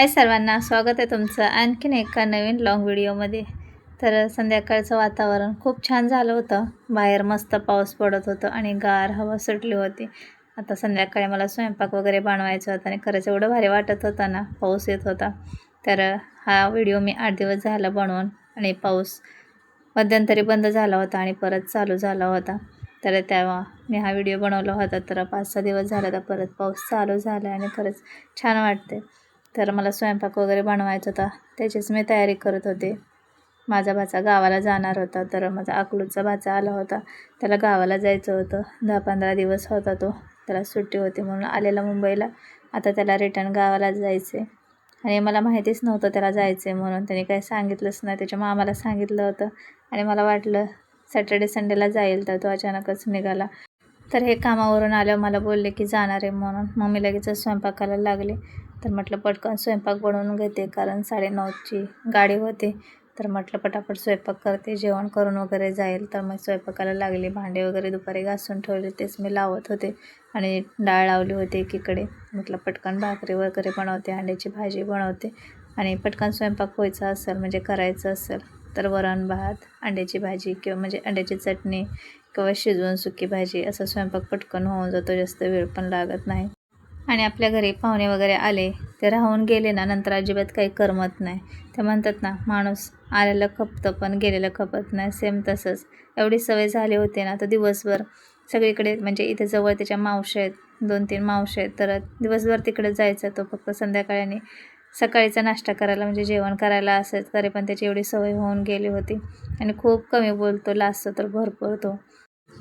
हाय सर्वांना, स्वागत आहे तुमचं आणखीन एका नवीन लॉंग व्हिडिओमध्ये। तर संध्याकाळचं वातावरण खूप छान झालं होतं। बाहेर मस्त पाऊस पडत होतं आणि गार हवा सुटली होती। आता संध्याकाळी मला स्वयंपाक वगैरे बनवायचा होता आणि खरंच एवढं भारी वाटत होतं ना, पाऊस येत होता। तर हा व्हिडिओ मी 8 दिवस झाला बनवून आणि पाऊस मध्यंतरी बंद झाला होता आणि परत चालू झाला होता। तर तेव्हा मी हा व्हिडिओ बनवला होता। तर 5-6 दिवस झाला तर परत पाऊस चालू झाला आणि खरंच छान वाटते। तर मला स्वयंपाक वगैरे बनवायचा होता, त्याचीच मी तयारी करत होते। माझा भाचा गावाला जाणार होता, तर माझा अकलूजचा भाचा आला होता, त्याला गावाला जायचं होतं। 10-15 दिवस होता तो, त्याला सुट्टी होती म्हणून आलेला मुंबईला। आता त्याला रिटर्न गावाला जायचं आहे आणि मला माहितीच नव्हतं त्याला जायचं आहे म्हणून। त्याने काही सांगितलंच नाही, त्याच्या मामाला सांगितलं होतं आणि मला वाटलं सॅटर्डे संडेला जाईल, तर तो अचानकच निघाला। तर हे कामावरून आल्यावर मला बोलले की जाणार आहे म्हणून। मग मी लगेचच स्वयंपाकाला लागले। तर म्हटलं पटकन स्वयंपाक बनवून घेते, कारण 9:30ची गाडी होती। तर म्हटलं पटापट स्वयंपाक करते, जेवण करून वगैरे जाईल। तर मग स्वयंपाकाला लागले। भांडे वगैरे दुपारी घासून ठेवले, तेच मी लावत होते आणि डाळ लावली होती एकीकडे। म्हटलं पटकन भाकरी वगैरे बनवते, अंड्याची भाजी बनवते आणि पटकन स्वयंपाक व्हायचा असेल म्हणजे करायचं असेल तर वरण भात, अंड्याची भाजी किंवा म्हणजे अंड्याची चटणी किंवा शिजवून सुकी भाजी, असा स्वयंपाक पटकन होऊन जातो, जास्त वेळ पण लागत नाही। आणि आपल्या घरी पाहुणे वगैरे आले ते राहून गेले ना, नंतर अजिबात काही करमत नाही। ते म्हणतात ना, माणूस आलेलं खपतं पण गेलेलं खपत नाही, सेम तसंच। एवढी सवय झाली होती ना, तर दिवसभर सगळीकडे म्हणजे इथे जवळ त्याच्या मावशी आहेत, 2-3 मावशी आहेत, तर दिवसभर तिकडे जायचं। तो फक्त संध्याकाळी आणि सकाळीचा नाश्ता करायला म्हणजे जेवण करायला असेल, तरी पण त्याची एवढी सवय होऊन गेली होती आणि खूप कमी बोलतो, लाजतो तर भरपूर तो।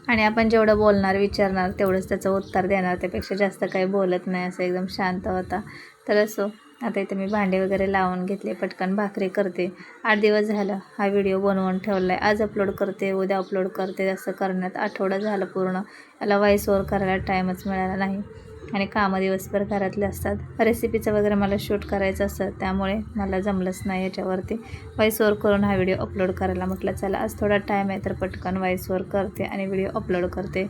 आणि आपण जेवढं बोलणार विचारणार तेवढंच त्याचं उत्तर देणार, त्यापेक्षा जास्त काही बोलत नाही, असं एकदम शांत होता। तर असो, आता इथे मी भांडे वगैरे लावून घेतले, पटकन भाकरी करते। 8 दिवस झालं हा व्हिडिओ बनवून ठेवला आहे, आज अपलोड करते उद्या अपलोड करते, असं करण्यात आठवडा झालं पूर्ण। याला व्हॉइस ओव्हर करायला टाईमच मिळाला नाही आणि कामं दिवसभर घरातले असतात। रेसिपीचं वगैरे मला शूट करायचं असतं, त्यामुळे मला जमलंच नाही याच्यावरती व्हॉइस ओव्हर करून हा व्हिडिओ अपलोड करायला। म्हटलं चला आज थोडा टाईम आहे तर पटकन व्हॉइस ओव्हर करते आणि व्हिडिओ अपलोड करते।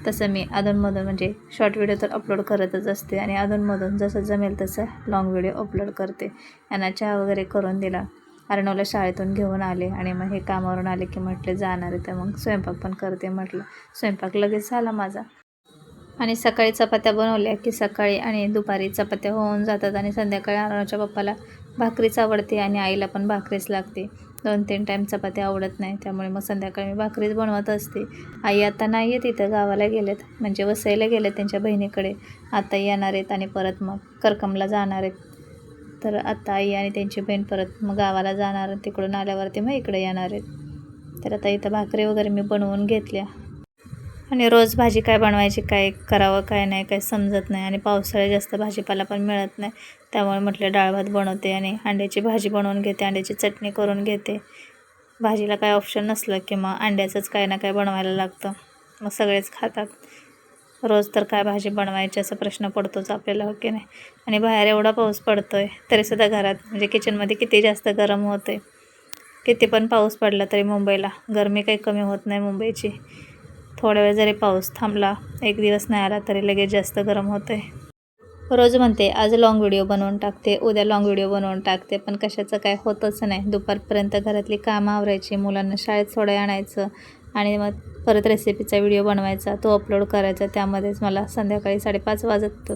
तसं मी अधूनमधून म्हणजे शॉर्ट व्हिडिओ तर अपलोड करतच असते आणि अधूनमधून जसं जमेल तसं लॉंग व्हिडिओ अपलोड करते। यांना चहा वगैरे करून दिला, अर्णवला शाळेतून घेऊन आले आणि मग हे कामावरून आले की म्हटले जाणार आहे, तर मग स्वयंपाक पण करते। म्हटलं स्वयंपाक लगेच झाला माझा आणि सकाळी चपात्या बनवल्या की सकाळी आणि दुपारी चपात्या होऊन जातात आणि संध्याकाळी अर्णवच्या पप्पाला भाकरीच आवडते आणि आईला पण भाकरीच लागते। 2-3 टाईम चपात्या आवडत नाही, त्यामुळे मग संध्याकाळी मी भाकरीच बनवत असते। आई आता नाही आहे, तिथं गावाला गेलेत, म्हणजे वसईला गेलेत त्यांच्या बहिणीकडे। आता येणार आहेत आणि परत मग करकमला जाणार आहेत। तर आता आई आणि त्यांची बहीण परत मग गावाला जाणार, तिकडून आल्यावरती मग इकडे येणार आहेत। तर आता इथं भाकरी वगैरे मी बनवून घेतल्या आणि रोज भाजी काय बनवायची, काय करावं काय नाही काही समजत नाही आणि पावसाळ्यात जास्त भाजीपाला पण मिळत नाही, त्यामुळे म्हटलं डाळ भात बनवते आणि अंड्याची भाजी बनवून घेते, अंड्याची चटणी करून घेते। भाजीला काय ऑप्शन नसलं की मग अंड्याचंच काय ना काय बनवायला लागतं, मग सगळेच खातात। रोज तर काय भाजी बनवायची असा प्रश्न पडतोच आपल्याला, हो की नाही। आणि बाहेर एवढा पाऊस पडतो आहे तरीसुद्धा घरात म्हणजे किचनमध्ये किती जास्त गरम होतं आहे। किती पण पाऊस पडला तरी मुंबईला गरमी काही कमी होत नाही मुंबईची। थोड्या वेळ जरी पाऊस थांबला, 1 दिवस नाही आला, तरी लगेच जास्त गरम होतं आहे। रोज म्हणते आज लॉंग व्हिडिओ बनवून टाकते, उद्या लॉंग व्हिडिओ बनवून टाकते, पण कशाचं काय होतच नाही। दुपारपर्यंत घरातली कामं आवरायची, मुलांना शाळेत सोडायला आणायचं आणि मग परत रेसिपीचा व्हिडिओ बनवायचा, तो अपलोड करायचा, त्यामध्येच मला संध्याकाळी 5:30 वाजतात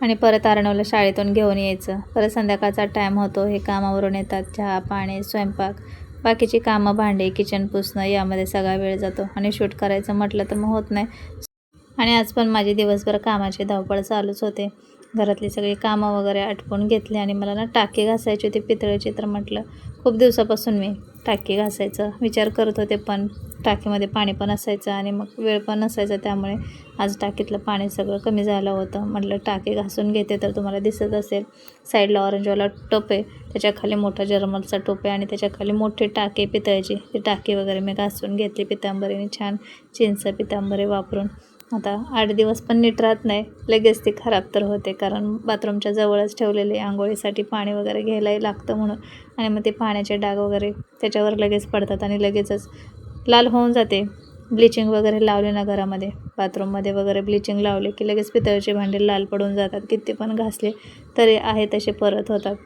आणि परत अर्णवला शाळेतून घेऊन यायचं। परत संध्याकाळचा टाईम होतो, हे कामावरून येतात, चहा पाणी स्वयंपाक बाकीची कामं, भांडे, किचन पुसणं, यामध्ये सगळा वेळ जातो आणि शूट करायचं म्हटलं तर मग होत नाही। आणि आज पण माझी दिवसभर कामाची धावपळ चालूच होते। घरातली सगळी कामं वगैरे आटपून घेतली आणि मला ना टाकी घासायची होती पितळेची, तर म्हटलं खूप दिवसापासून मी टाकी घासायचं विचार करत होते, पण टाकीमध्ये पाणी पण असायचं आणि मग वेळ पण नसायचा, त्यामुळे आज टाकीतलं पाणी सगळं कमी झालं होतं। म्हटलं टाकी घासून घेते, तर तुम्हाला दिसत असेल साईडला ऑरेंजवाला टोप आहे, त्याच्याखाली मोठा जर्मलचा टोप आहे आणि त्याच्याखाली मोठी टाकी पितळेची, ती टाकी वगैरे मी घासून घेतली पितांबरीने, छान चिंच पितांबरी वापरून। आता 8 दिवस पण नीट राहत नाही, लगेच ती खराब तर होते, कारण बाथरूमच्या जवळच ठेवलेले, आंघोळीसाठी पाणी वगैरे घ्यायलाही लागतं म्हणून, आणि मग ते पाण्याचे डाग वगैरे त्याच्यावर लगेच पडतात आणि लगेचच लाल होऊन जाते। ब्लिचिंग वगैरे लावले ना घरामध्ये, बाथरूममध्ये वगैरे ब्लिचिंग लावले की लगेच पितळेचे भांडे लाल पडून जातात, किती पण घासले तरी आहे तसे परत होतात।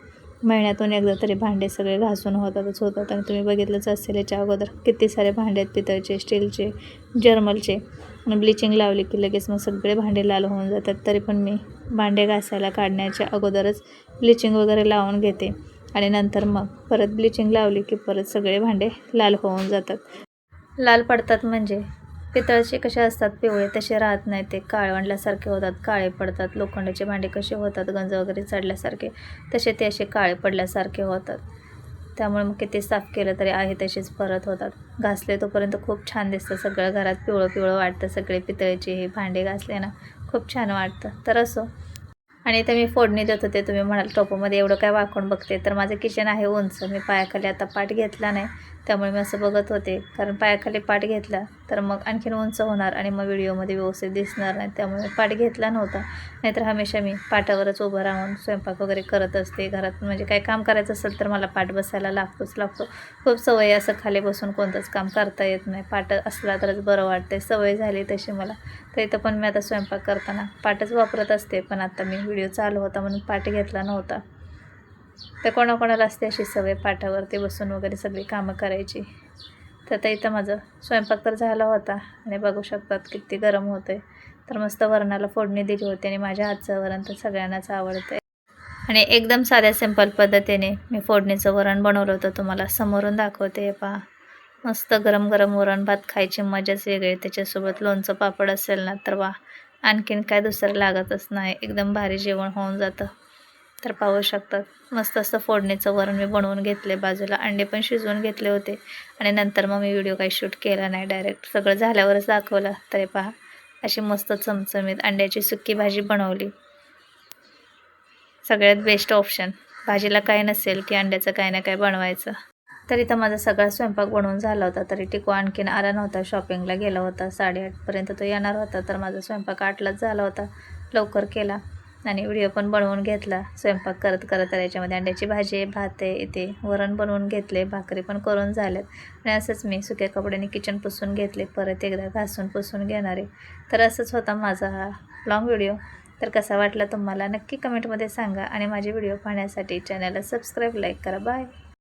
महिन्यातून एकदा तरी भांडे सगळे घासून होतातच होतात. आणि तुम्ही बघितलंच असेल याच्या अगोदर किती सारे भांडे आहेत, पितळचे, स्टीलचे, जर्मलचे. आणि ब्लिचिंग लावली की लगेच मग सगळे भांडे लाल होऊन जातात. तरी पण मी भांडे घासायला काढण्याच्या अगोदरच ब्लिचिंग वगैरे लावून घेते आणि नंतर मग परत ब्लिचिंग लावली की परत सगळे भांडे लाल होऊन जातात. लाल पडतात म्हणजे पितळचे कसे असतात पिवळे तसे राहत नाही, ते काळवंडल्यासारखे होतात, काळे पडतात. लोखंडाचे भांडे कसे होतात गंज वगैरे चढल्यासारखे, तसे ते असे काळे पडल्यासारखे होतात. त्यामुळे मग किती साफ केलं तरी आहे तसेच परत होतात. घासले तोपर्यंत खूप छान दिसतं, सगळं घरात पिवळं पिवळं वाटतं. सगळे पितळेचे हे भांडे घासले ना खूप छान वाटतं. तर असो, आणि इथे मी फोडणी देत होते. तुम्ही म्हणाल टोपामध्ये एवढं काय वाकून बघते, तर माझं किचन आहे उंच. मी पायाखाली आता पाट घेतला नाही, त्यामुळे मी असं बघत होते. कारण पायाखाली पाट घेतला तर मग आणखीन उंच होणार आणि मग व्हिडिओमध्ये व्यवस्थित दिसणार नाही, त्यामुळे पाट घेतला नव्हता. नाहीतर हमेशा मी पाटावरच उभं राहून स्वयंपाक वगैरे करत असते. घरात म्हणजे काय काम करायचं असेल तर मला पाट बसायला लागतो. खूप सवय, असं खाली बसून कोणतंच काम करता येत नाही. पाट असला तरच बरं वाटते, सवय झाली तशी मला. तर इथं पण मी आता स्वयंपाक करताना पाटच वापरत असते, पण आता मी व्हिडिओ चालू होता म्हणून पाट घेतला नव्हता. तर कोणाकोणाला असते अशी सवय पाटावरती बसून वगैरे सगळी कामं करायची. तर आता इथं माझं स्वयंपाक तर झाला होता आणि बघू शकतात किती गरम होतं आहे. तर मस्त वरणाला फोडणी दिली होती आणि माझ्या हातचं वरण तर सगळ्यांनाच आवडतं आहे. आणि एकदम साध्या सिंपल पद्धतीने मी फोडणीचं वरण बनवलं होतं, तुम्हाला समोरून दाखवते. हे पहा, मस्त गरम गरम वरण भात खायची मजाच वेगळी. त्याच्यासोबत लोणचं पापड असेल ना तर वा, आणखीन काय दुसरं लागतच नाही. एकदम भारी जेवण होऊन जातं. तर पाहू शकतात मस्त असं फोडणीचं वरण मी बनवून घेतले. बाजूला अंडे पण शिजवून घेतले होते आणि नंतर मग मी व्हिडिओ काही शूट केला नाही, डायरेक्ट सगळं झाल्यावरच दाखवलं. तरी पहा, अशी मस्त चमचमीत अंड्याची सुकी भाजी बनवली. सगळ्यात बेस्ट ऑप्शन, भाजीला काय नसेल की अंड्याचं काय ना काय बनवायचं. तरी तर माझा सगळा स्वयंपाक बनवून झाला होता, तरी टिकू आणखीन आला नव्हता. शॉपिंगला गेला होता, 8:30पर्यंत तो येणार होता. तर माझा स्वयंपाक 8लाच झाला होता, लवकर केला आणि व्हिडिओ पण बनवून घेतला. स्वयंपाक करत करत याच्यामध्ये अंड्याची भाजी आहे, भात आहे, इथे वरण बनवून घेतले, भाकरी पण करून झाल्यात. आणि असंच मी सुक्या कपड्याने किचन पुसून घेतले, परत एकदा घासून पुसून घेणारे. तर असंच होता माझा हा लॉंग व्हिडिओ. तर कसा वाटला तुम्हाला नक्की कमेंटमध्ये सांगा आणि माझे व्हिडिओ पाहण्यासाठी चॅनलला सबस्क्राईब, लाईक करा. बाय.